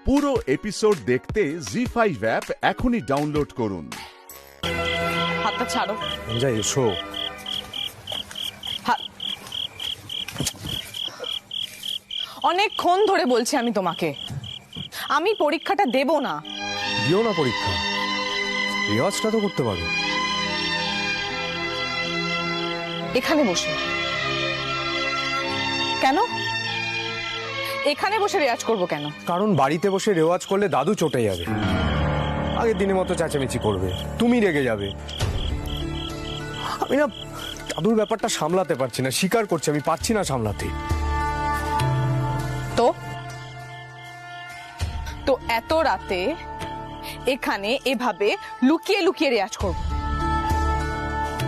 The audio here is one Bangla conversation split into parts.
পুরো এপিসোড দেখতে জি5 অ্যাপ এখনই ডাউনলোড করুন। হাতটা ছাড়ো। যাই এসো। অনেকক্ষণ ধরে বলছি আমি তোমাকে, আমি পরীক্ষাটা দেব না। দিও না পরীক্ষা, রেওয়াজটা তো করতে পারো। এখানে বসে। কেন এখানে বসে রেয়াজ করবো কেন? কারণ বাড়িতে বসে রেওয়াজ করলে দাদু চটে যাবে, আগের দিনের মতো চেঁচামেচি করবে, তুমি রেগে যাবে। আমি না দাদুর ব্যাপারটা সামলাতে পারছি না, স্বীকার করছি আমি পারছি না সামলাতে। তো এত রাতে এখানে এভাবে লুকিয়ে লুকিয়ে রেয়াজ করব?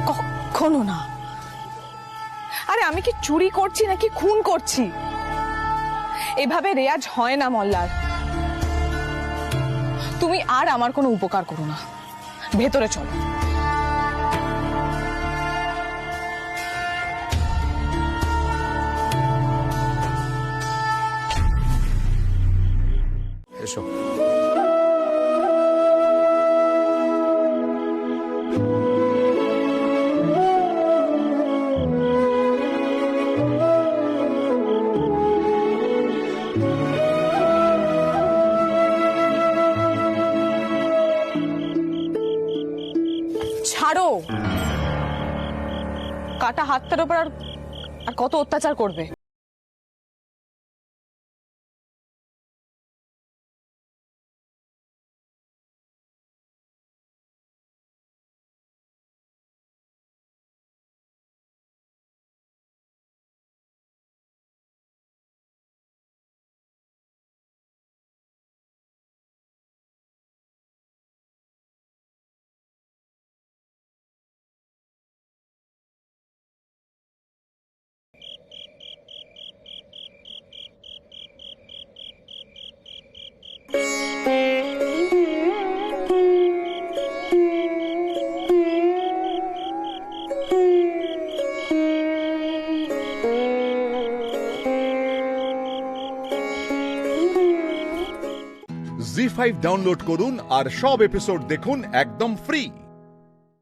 কখনো না। আরে আমি কি চুরি করছি নাকি খুন করছি? এভাবে রেয়াজ হয় না মল্লার। তুমি আর আমার কোনো উপকার করো না, ভেতরে চলো। এসো। ছাড়ো। কাটা হাতটার উপর আর কত অত্যাচার করবে? জি5 ডাউনলোড করুন আর সব এপিসোড দেখুন একদম ফ্রি।